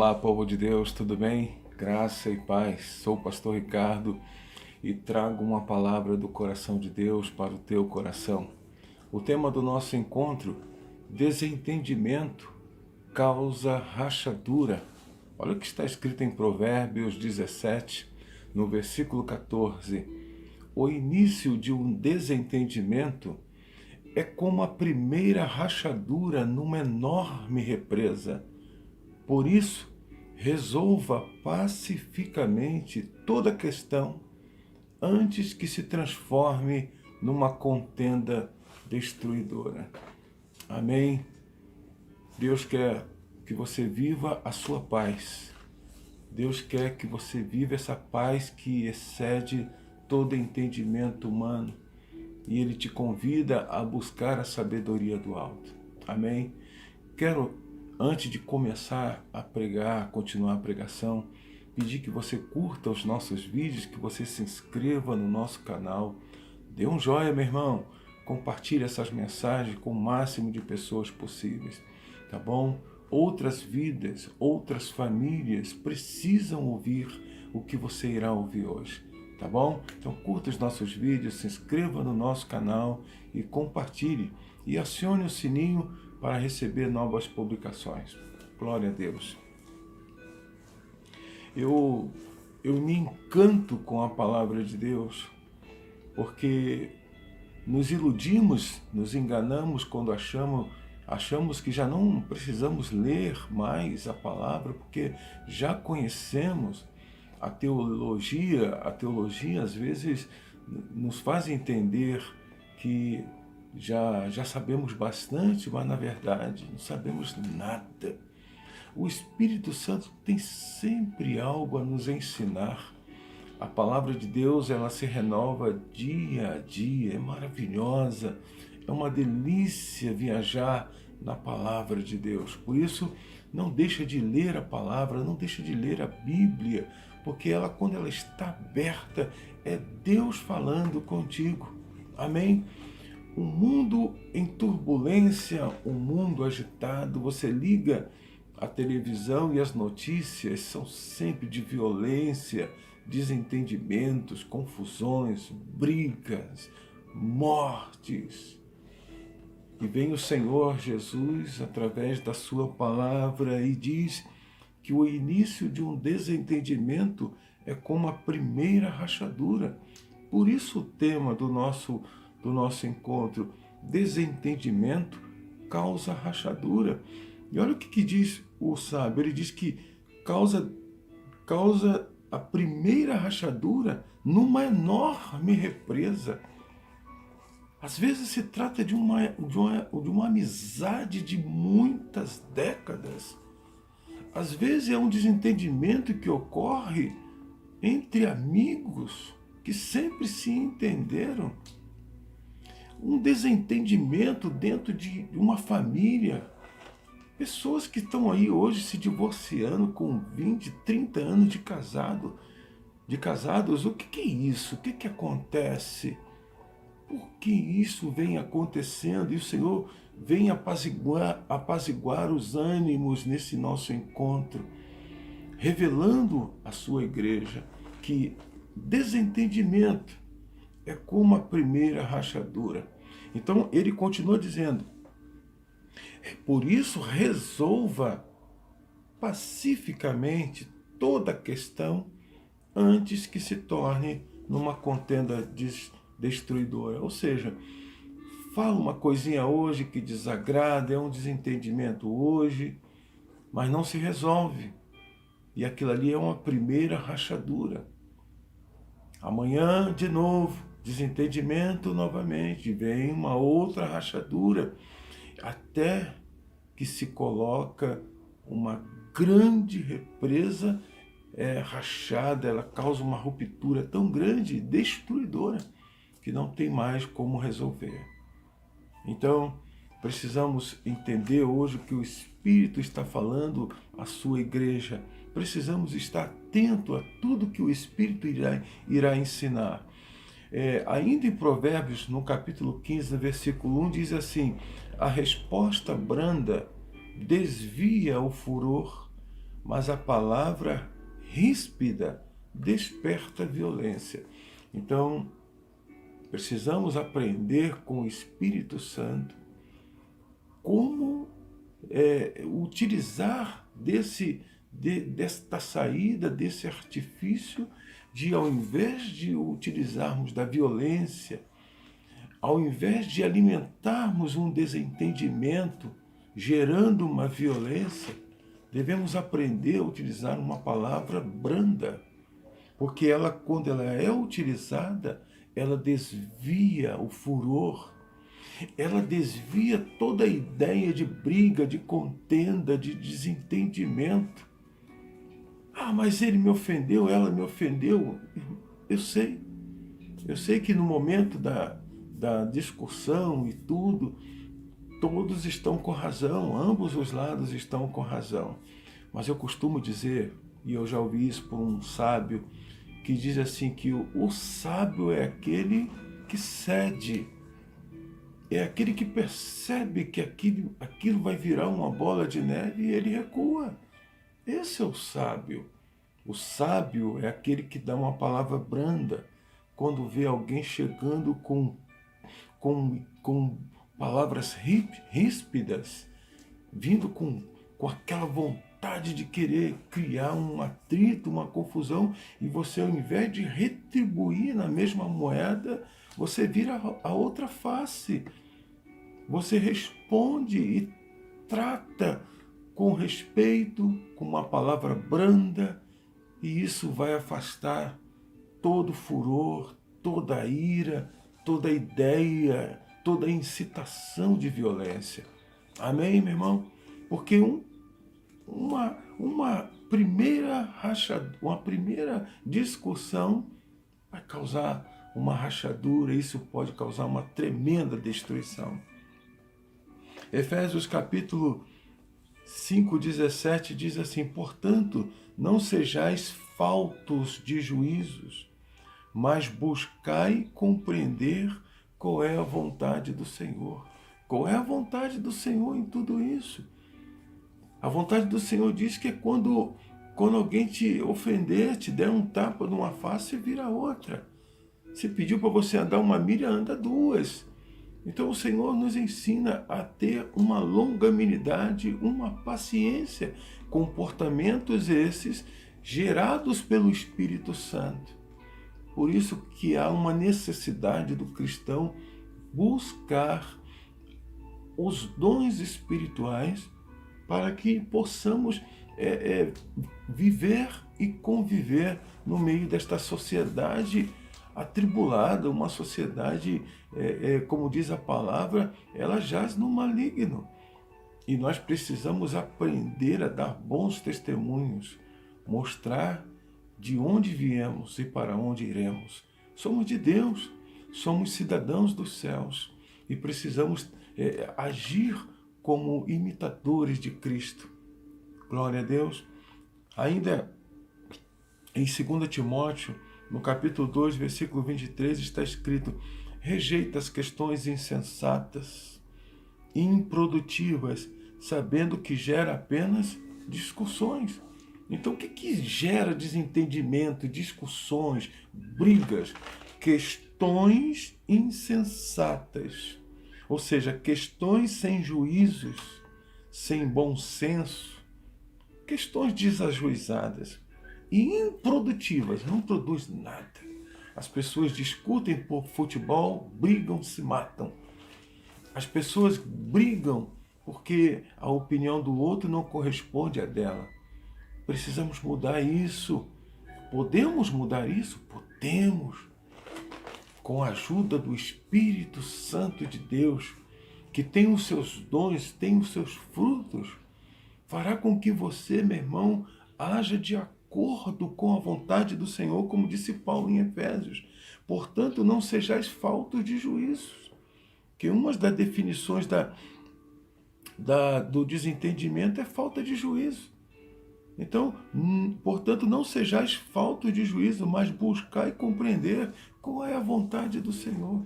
Olá, povo de Deus, tudo bem? Graça e paz. Sou o pastor Ricardo e trago uma palavra do coração de Deus para o teu coração. O tema do nosso encontro: desentendimento causa rachadura. Olha o que está escrito em Provérbios 17, no versículo 14. O início de um desentendimento é como a primeira rachadura numa enorme represa. Por isso, resolva pacificamente toda a questão antes que se transforme numa contenda destruidora. Amém? Deus quer que você viva a sua paz. Deus quer que você viva essa paz que excede todo entendimento humano. E Ele te convida a buscar a sabedoria do alto. Amém? Antes de começar a pregar, continuar a pregação, pedir que você curta os nossos vídeos, que você se inscreva no nosso canal. Dê um joinha, meu irmão. Compartilhe essas mensagens com o máximo de pessoas possíveis, tá bom? Outras vidas, outras famílias precisam ouvir o que você irá ouvir hoje, tá bom? Então curta os nossos vídeos, se inscreva no nosso canal e compartilhe. E acione o sininho para receber novas publicações. Glória a Deus. Eu me encanto com a palavra de Deus, porque nos iludimos, nos enganamos quando achamos que já não precisamos ler mais a palavra, porque já conhecemos a teologia. A teologia às vezes nos faz entender que já sabemos bastante, mas na verdade não sabemos nada. O Espírito Santo tem sempre algo a nos ensinar. A palavra de Deus, ela se renova dia a dia, é maravilhosa, é uma delícia viajar na palavra de Deus. Por isso, não deixa de ler a palavra, não deixa de ler a Bíblia, porque ela, quando ela está aberta, é Deus falando contigo. Amém? Um mundo em turbulência, um mundo agitado, você liga a televisão e as notícias são sempre de violência, desentendimentos, confusões, brigas, mortes. E vem o Senhor Jesus através da sua palavra e diz que o início de um desentendimento é como a primeira rachadura. Por isso o tema do nosso encontro: desentendimento causa rachadura. E olha o que diz o sábio. Ele diz que causa a primeira rachadura numa enorme represa. Às vezes se trata de uma amizade de muitas décadas. Às vezes é um desentendimento que ocorre entre amigos que sempre se entenderam. Um desentendimento dentro de uma família. Pessoas que estão aí hoje se divorciando com 20, 30 anos de casados. O que é isso? O que acontece? Por que isso vem acontecendo? E o Senhor vem apaziguar os ânimos nesse nosso encontro, revelando à sua igreja que desentendimento é como a primeira rachadura. Então ele continua dizendo: por isso resolva pacificamente toda a questão antes que se torne numa contenda destruidora. Ou seja, fala uma coisinha hoje que desagrada, é um desentendimento hoje, mas não se resolve. E aquilo ali é uma primeira rachadura. Amanhã, de novo, desentendimento novamente, vem uma outra rachadura, até que se coloca uma grande represa rachada, ela causa uma ruptura tão grande, destruidora, que não tem mais como resolver. Então, precisamos entender hoje o que o Espírito está falando à sua igreja. Precisamos estar atento a tudo que o Espírito irá ensinar. Ainda em Provérbios, no capítulo 15, versículo 1, diz assim: a resposta branda desvia o furor, mas a palavra ríspida desperta violência. Então, precisamos aprender com o Espírito Santo como utilizar desta saída, desse artifício de, ao invés de utilizarmos da violência, ao invés de alimentarmos um desentendimento, gerando uma violência, devemos aprender a utilizar uma palavra branda, porque ela, quando ela é utilizada, ela desvia o furor, ela desvia toda a ideia de briga, de contenda, de desentendimento. Ah, mas ele me ofendeu, ela me ofendeu. Eu sei que no momento da discussão e tudo, todos estão com razão, ambos os lados estão com razão. Mas eu costumo dizer, e eu já ouvi isso por um sábio, que diz assim que o sábio é aquele que cede, é aquele que percebe que aquilo vai virar uma bola de neve e ele recua. Esse é o sábio. O sábio é aquele que dá uma palavra branda quando vê alguém chegando com palavras ríspidas, vindo com aquela vontade de querer criar um atrito, uma confusão, e você, ao invés de retribuir na mesma moeda, você vira a outra face. Você responde e trata com respeito, com uma palavra branda, e isso vai afastar todo o furor, toda a ira, toda a ideia, toda a incitação de violência. Amém, meu irmão? Porque uma primeira discussão vai causar uma rachadura, isso pode causar uma tremenda destruição. Efésios capítulo 5:17 diz assim: portanto, não sejais faltos de juízos, mas buscai compreender qual é a vontade do Senhor. Qual é a vontade do Senhor em tudo isso? A vontade do Senhor diz que é quando alguém te ofender, te der um tapa numa face, vira outra. Se pediu para você andar 1 milha, anda 2. Então o Senhor nos ensina a ter uma longanimidade, uma paciência, comportamentos esses gerados pelo Espírito Santo. Por isso que há uma necessidade do cristão buscar os dons espirituais para que possamos viver e conviver no meio desta sociedade atribulada, uma sociedade, como diz a palavra, ela jaz no maligno. E nós precisamos aprender a dar bons testemunhos, mostrar de onde viemos e para onde iremos. Somos de Deus, somos cidadãos dos céus e precisamos agir como imitadores de Cristo. Glória a Deus. Ainda em 2 Timóteo, no capítulo 2, versículo 23, está escrito: rejeita as questões insensatas, improdutivas, sabendo que gera apenas discussões. Então, o que gera desentendimento, discussões, brigas? Questões insensatas. Ou seja, questões sem juízos, sem bom senso, questões desajuizadas e improdutivas, não produz nada. As pessoas discutem por futebol, brigam, se matam. As pessoas brigam porque a opinião do outro não corresponde à dela. Precisamos mudar isso. Podemos mudar isso? Podemos. Com a ajuda do Espírito Santo de Deus, que tem os seus dons, tem os seus frutos, fará com que você, meu irmão, haja de acordo com a vontade do Senhor, como disse Paulo em Efésios. Portanto, não sejais faltos de juízos. Que uma das definições do desentendimento é falta de juízo. Então, portanto, não sejais faltos de juízo, mas buscai compreender qual é a vontade do Senhor.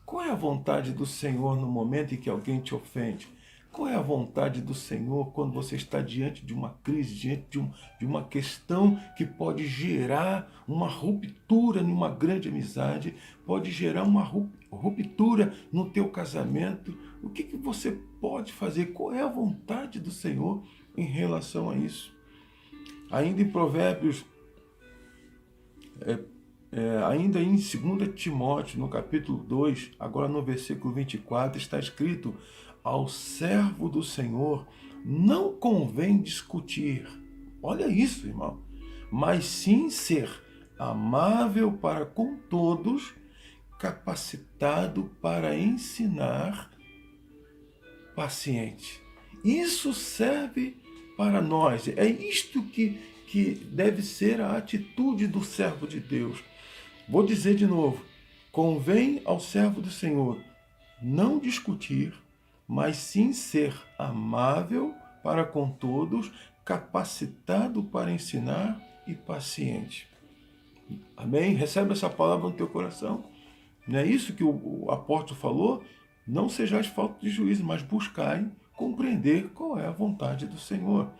Qual é a vontade do Senhor no momento em que alguém te ofende? Qual é a vontade do Senhor quando você está diante de uma crise, diante de uma questão que pode gerar uma ruptura numa grande amizade, pode gerar uma ruptura no teu casamento? O que você pode fazer? Qual é a vontade do Senhor em relação a isso? Ainda em Provérbios, ainda em 2 Timóteo, no capítulo 2, agora no versículo 24, está escrito: ao servo do Senhor não convém discutir. Olha isso, irmão. Mas sim ser amável para com todos, capacitado para ensinar, paciente. Isso serve para nós. É isto que deve ser a atitude do servo de Deus. Vou dizer de novo. Convém ao servo do Senhor não discutir, mas sim ser amável para com todos, capacitado para ensinar e paciente. Amém? Recebe essa palavra no teu coração. Não é isso que o apóstolo falou? Não sejais falta de juízo, mas buscai compreender qual é a vontade do Senhor.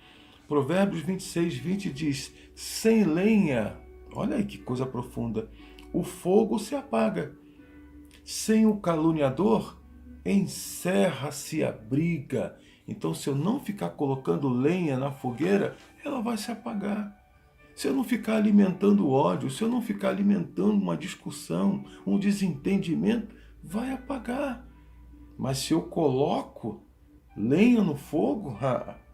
Provérbios 26, 20 diz: sem lenha, olha aí que coisa profunda, o fogo se apaga. Sem o caluniador, encerra-se a briga. Então, se eu não ficar colocando lenha na fogueira, ela vai se apagar. Se eu não ficar alimentando ódio, se eu não ficar alimentando uma discussão, um desentendimento, vai apagar. Mas se eu coloco lenha no fogo,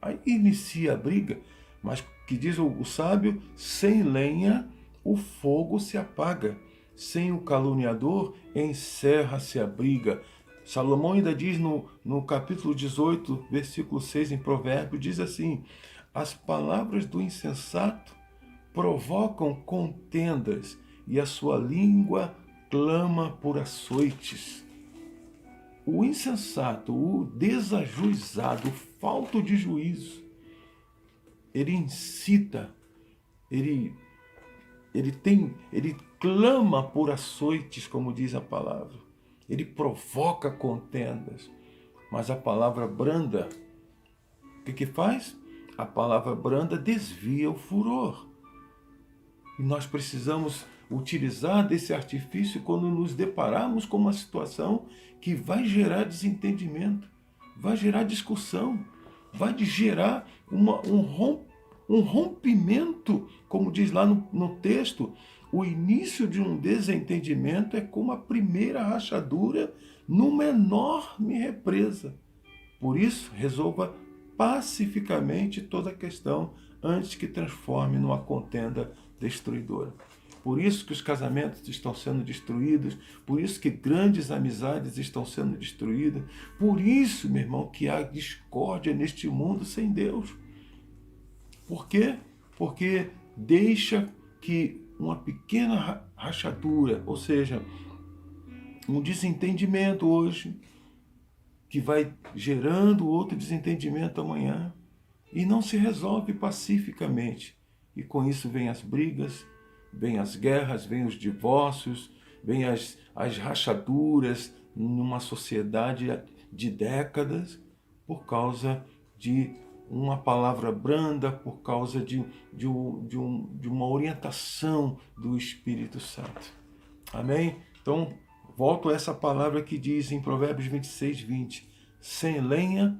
aí inicia a briga. Mas que diz o sábio, sem lenha o fogo se apaga. Sem o caluniador, encerra-se a briga. Salomão ainda diz no capítulo 18, versículo 6, em Provérbios, diz assim: as palavras do insensato provocam contendas e a sua língua clama por açoites. O insensato, o desajuizado, o falto de juízo, ele incita, ele clama por açoites, como diz a palavra. Ele provoca contendas. Mas a palavra branda, o que faz? A palavra branda desvia o furor. E nós precisamos utilizar desse artifício quando nos depararmos com uma situação que vai gerar desentendimento, vai gerar discussão, vai gerar um rompimento, como diz lá no texto. O início de um desentendimento é como a primeira rachadura numa enorme represa. Por isso, resolva pacificamente toda a questão antes que transforme numa contenda destruidora. Por isso que os casamentos estão sendo destruídos, por isso que grandes amizades estão sendo destruídas, por isso, meu irmão, que há discórdia neste mundo sem Deus. Por quê? Porque deixa que uma pequena rachadura, ou seja, um desentendimento hoje, que vai gerando outro desentendimento amanhã, e não se resolve pacificamente. E com isso vem as brigas, vem as guerras, vem os divórcios, vem as rachaduras numa sociedade de décadas, por causa de uma palavra branda, por causa de uma orientação do Espírito Santo. Amém? Então, volto a essa palavra que diz em Provérbios 26, 20. Sem lenha,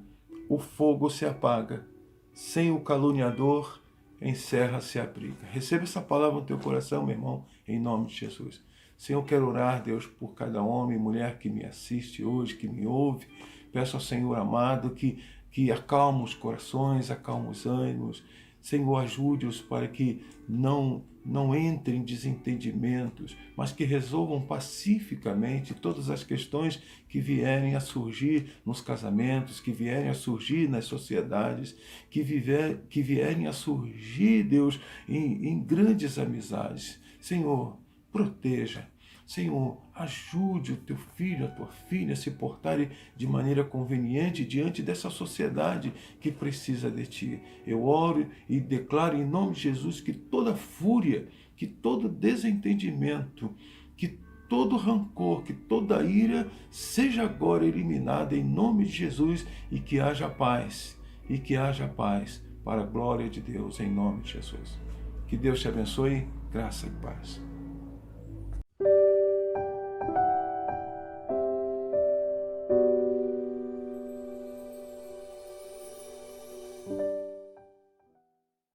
o fogo se apaga. Sem o caluniador, encerra-se a briga. Receba essa palavra no teu coração, meu irmão, em nome de Jesus. Senhor, eu quero orar, Deus, por cada homem e mulher que me assiste hoje, que me ouve. Peço ao Senhor amado que acalme os corações, acalme os ânimos. Senhor, ajude-os para que não entrem em desentendimentos, mas que resolvam pacificamente todas as questões que vierem a surgir nos casamentos, que vierem a surgir nas sociedades, que vierem a surgir, Deus, em grandes amizades. Senhor, proteja. Senhor, ajude o teu filho, a tua filha a se portarem de maneira conveniente diante dessa sociedade que precisa de ti. Eu oro e declaro em nome de Jesus que toda fúria, que todo desentendimento, que todo rancor, que toda ira seja agora eliminada em nome de Jesus e que haja paz, para a glória de Deus, em nome de Jesus. Que Deus te abençoe, graça e paz.